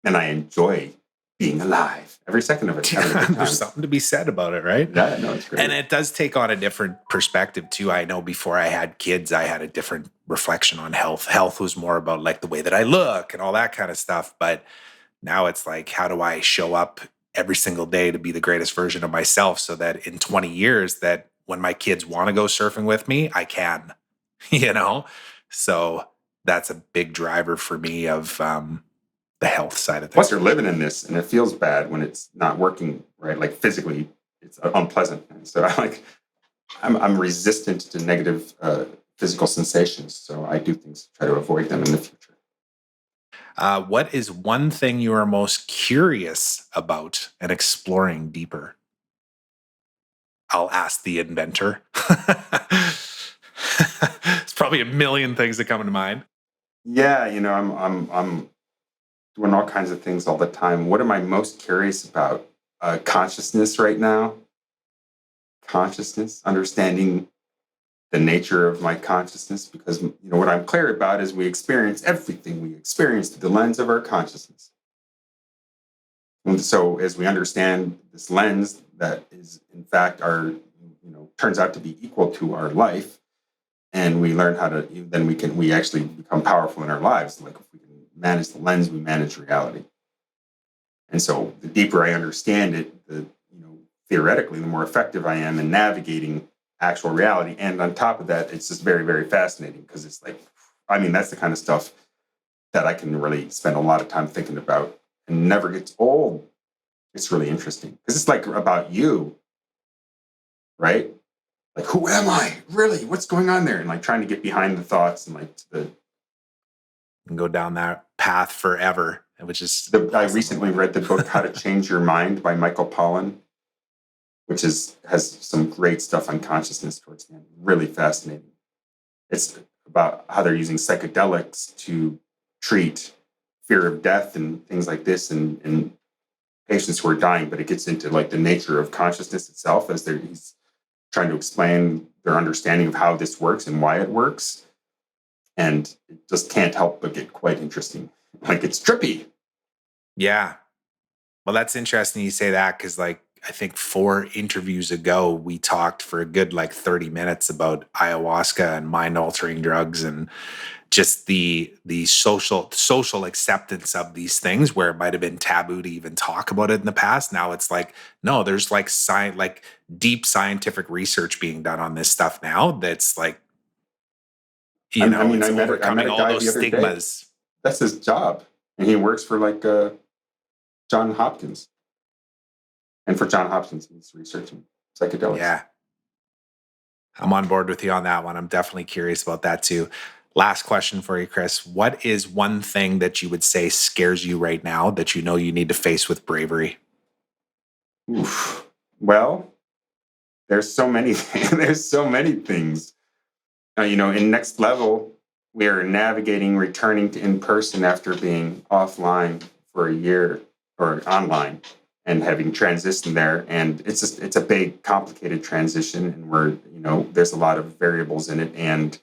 and I enjoy being alive every second of it. Having a good There's time. something to be said about it, right? Yeah, no, it's And great. it does take on a different perspective too. I know before I had kids, I had a different reflection on health. Health was more about like the way that I look and all that kind of stuff. But now it's like, how do I show up every single day to be the greatest version of myself so that in 20 years that when my kids want to go surfing with me, I can, you know? So that's a big driver for me of the health side of Plus, things. you're living in this, and it feels bad when it's not working right. Like physically, it's unpleasant. And so I'm resistant to negative physical sensations. So I do things to try to avoid them in the future. What is one thing you are most curious about and exploring deeper? I'll ask the inventor. It's probably a million things that come into mind. Yeah, I'm doing all kinds of things all the time. What am I most curious about? Consciousness right now. Consciousness, understanding the nature of my consciousness, because what I'm clear about is we experience everything we experience through the lens of our consciousness. And so as we understand this lens that is in fact turns out to be equal to our life, and we learn how to, then we actually become powerful in our lives. Like if we can manage the lens, we manage reality. And so the deeper I understand it, the theoretically, the more effective I am in navigating actual reality. And on top of that, it's just very, very fascinating, because it's like, that's the kind of stuff that I can really spend a lot of time thinking about and never gets old. It's really interesting because it's like about you, right? Like, who am I? Really? What's going on there? And like trying to get behind the thoughts and like And go down that path forever, which is I recently read the book How to Change Your Mind by Michael Pollan, which has some great stuff on consciousness towards the end. Really fascinating. It's about how they're using psychedelics to treat fear of death and things like this in patients who are dying, but it gets into like the nature of consciousness itself as he's trying to explain their understanding of how this works and why it works. And it just can't help but get quite interesting. Like it's trippy. Yeah. Well, that's interesting you say that, because like I think 4 interviews ago we talked for a good like 30 minutes about ayahuasca and mind altering drugs and just the social acceptance of these things, where it might have been taboo to even talk about it in the past. Now it's like, no, there's like like deep scientific research being done on this stuff now. That's like, it's I met overcoming a all guy those the other day. stigmas. That's his job. And he works for like John Hopkins. And for John Hopkins, he's researching psychedelics. Yeah. I'm on board with you on that one. I'm definitely curious about that too. Last question for you, Chris. What is one thing that you would say scares you right now that you know you need to face with bravery? Oof. Well, there's so many there's so many things. In Next Level, we are navigating returning to in person after being offline for a year, or online, and having transitioned there. And it's a big, complicated transition, and there's a lot of variables in it, and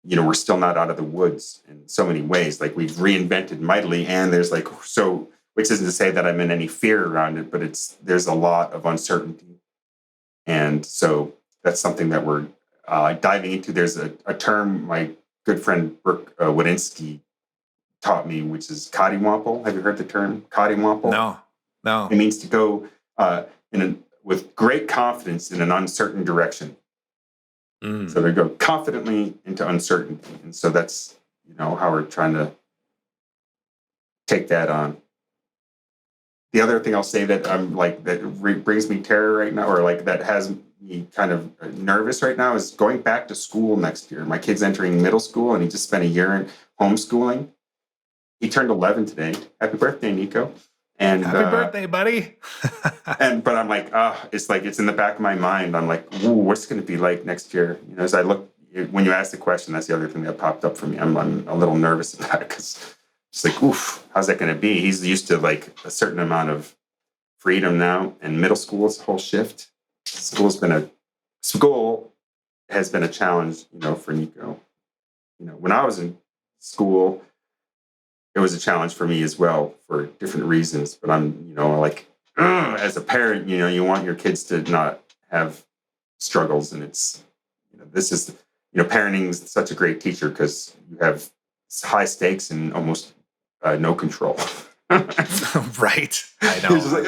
we're still not out of the woods in so many ways. Like we've reinvented mightily, and there's like so. Which isn't to say that I'm in any fear around it, but there's a lot of uncertainty, and so that's something that we're diving into. There's a term my good friend Brooke Wadinsky taught me, which is Cottywomple. Have you heard the term Cottywomple? No. It means to go with great confidence in an uncertain direction. So they go confidently into uncertainty, and so that's how we're trying to take that on. The other thing I'll say that I'm like brings me terror right now, or like that has me kind of nervous right now, is going back to school next year. My kid's entering middle school, and he just spent a year in homeschooling. He turned 11 today. Happy birthday, Nico! And happy birthday, buddy. But I'm like, it's in the back of my mind. I'm like, ooh, what's it going to be like next year? As I look, when you asked the question, that's the other thing that popped up for me. I'm a little nervous about it, because it's like, oof, how's that going to be? He's used to like a certain amount of freedom now, and middle school is a whole shift. School has been a challenge, for Nico. When I was in school, it was a challenge for me as well for different reasons. But I'm, like, as a parent, you want your kids to not have struggles, and it's, this is, parenting is such a great teacher, because you have high stakes and almost no control. Right. I know. It's just like,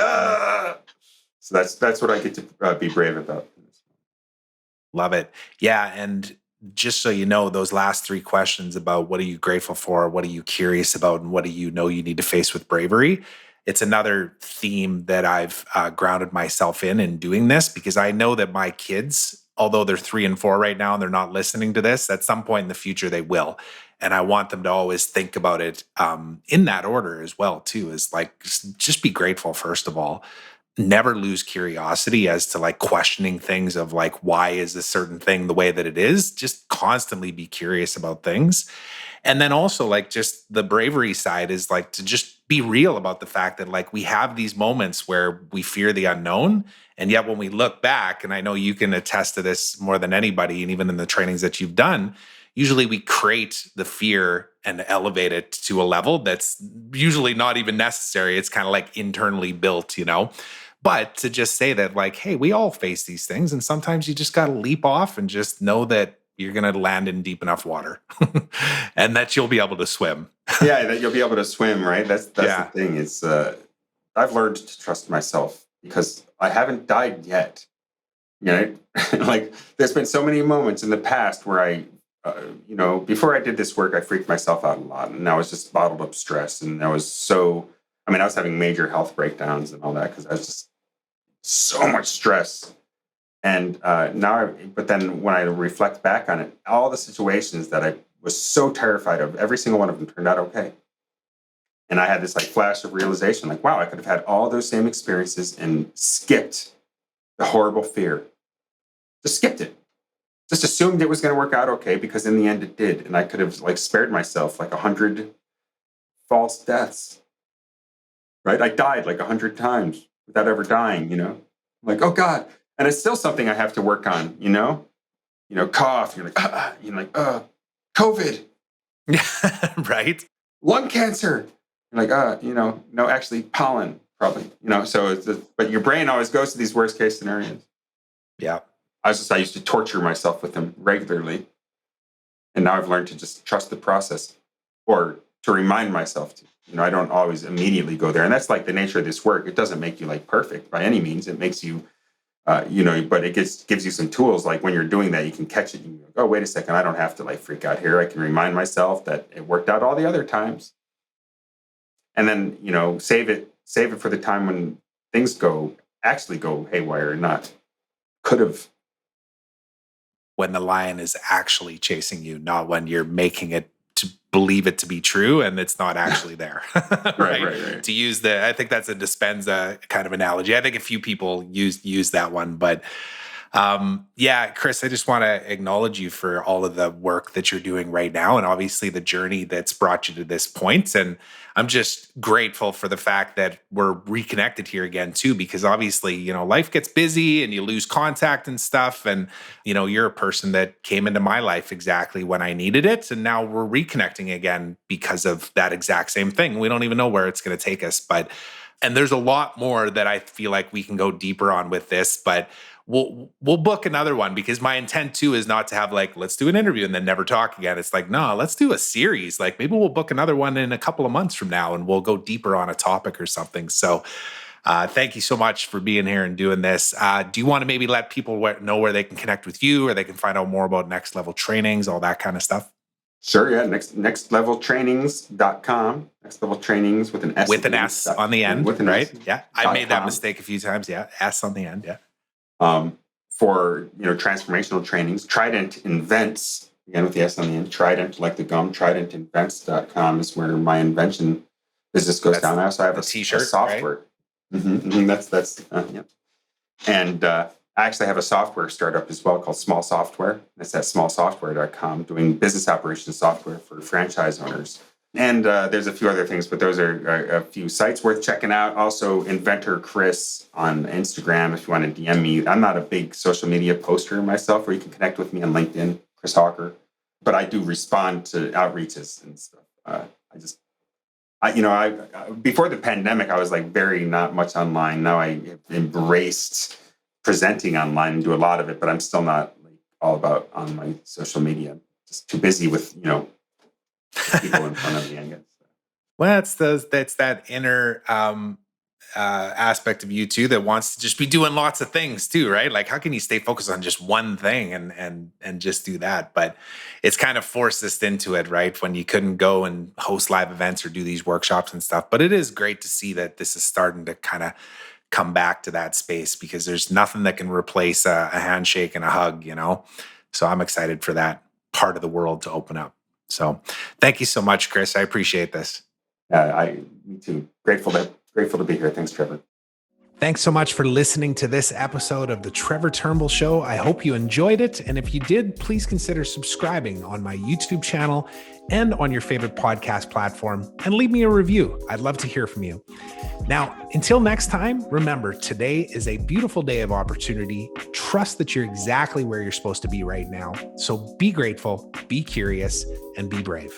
So that's what I get to be brave about. Love it. Yeah. And just so you know, those last 3 questions about what are you grateful for, what are you curious about, and what do you know you need to face with bravery, it's another theme that I've grounded myself in doing this, because I know that my kids although they're 3 and 4 right now and they're not listening to this, at some point in the future they will. And I want them to always think about it in that order as well, too, is like just be grateful, first of all. Never lose curiosity as to like questioning things of like, why is a certain thing the way that it is? Just constantly be curious about things. And then also like just the bravery side is like to just be real about the fact that like we have these moments where we fear the unknown. And yet when we look back, and I know you can attest to this more than anybody, and even in the trainings that you've done, usually we create the fear and elevate it to a level that's usually not even necessary. It's kind of like internally built, you know? But to just say that, like, hey, we all face these things. And sometimes you just got to leap off and just know that you're going to land in deep enough water and that you'll be able to swim. Yeah, that you'll be able to swim, right? That's Yeah. the thing. It's I've learned to trust myself because I haven't died yet. Right? Like there's been so many moments in the past where before I did this work, I freaked myself out a lot, and I was just bottled up stress, and I was having major health breakdowns and all that because I was just so much stress. And but then when I reflect back on it, all the situations that I was so terrified of, every single one of them turned out okay. And I had this like flash of realization, like, wow, I could have had all those same experiences and skipped the horrible fear. Just skipped it. Just assumed it was going to work out okay because in the end it did. And I could have like spared myself like 100 false deaths, right? I died like 100 times without ever dying, like, oh God. And it's still something I have to work on, cough, you're like, COVID, Right. lung cancer. You're like, no, actually pollen probably, so but your brain always goes to these worst case scenarios. Yeah. I used to torture myself with them regularly. And now I've learned to just trust the process or to remind myself to, I don't always immediately go there. And that's like the nature of this work. It doesn't make you like perfect by any means. It makes you, but it gives you some tools. Like when you're doing that, you can catch it. And you go, oh, wait a second. I don't have to like freak out here. I can remind myself that it worked out all the other times. And then, save it for the time when things actually go haywire and not could have. When the lion is actually chasing you, not when you're making it to believe it to be true and it's not actually there. Right. To use I think that's a Dispenza kind of analogy. I think a few people use that one, but yeah, Chris, I just want to acknowledge you for all of the work that you're doing right now and obviously the journey that's brought you to this point. And I'm just grateful for the fact that we're reconnected here again, too, because obviously, life gets busy and you lose contact and stuff. And, you're a person that came into my life exactly when I needed it. And now we're reconnecting again because of that exact same thing. We don't even know where it's going to take us, and there's a lot more that I feel like we can go deeper on with this, but we'll book another one because my intent too is not to have like, let's do an interview and then never talk again. It's like, no, let's do a series. Like maybe we'll book another one in a couple of months from now and we'll go deeper on a topic or something. So thank you so much for being here and doing this. Do you want to maybe let people know where they can connect with you or they can find out more about next level trainings, all that kind of stuff? Sure, yeah. Nextleveltrainings.com. Next level trainings with an S. With an S on the end, right? S. Yeah. I made that mistake a few times. Yeah. S on the end. Yeah. For transformational trainings, Trident Invents, again with the S on the end, Trident, like the gum, tridentinvents.com is where my invention business goes down. I also have a t-shirt, software. Right? That's yeah. And I actually have a software startup as well called Small Software. That's at smallsoftware.com, doing business operations software for franchise owners. And there's a few other things, but those are a few sites worth checking out. Also, Inventor Chris on Instagram if you want to DM me. I'm not a big social media poster myself, or you can connect with me on LinkedIn, Chris Hawker. But I do respond to outreaches and stuff. Before the pandemic, I was like very not much online. Now I embraced presenting online and do a lot of it, but I'm still not like all about on my social media. Just too busy with people in front of me, I guess. Well, that's that inner aspect of you too that wants to just be doing lots of things too, right? Like, how can you stay focused on just one thing and just do that? But it's kind of forced us into it, right? When you couldn't go and host live events or do these workshops and stuff. But it is great to see that this is starting to kind of come back to that space, because there's nothing that can replace a handshake and a hug, So I'm excited for that part of the world to open up. So thank you so much, Chris. I appreciate this. Me too. Grateful to be here. Thanks, Trevor. Thanks so much for listening to this episode of The Trevor Turnbull Show. I hope you enjoyed it. And if you did, please consider subscribing on my YouTube channel and on your favorite podcast platform, and leave me a review. I'd love to hear from you. Now, until next time, remember, today is a beautiful day of opportunity. Trust that you're exactly where you're supposed to be right now. So be grateful, be curious, and be brave.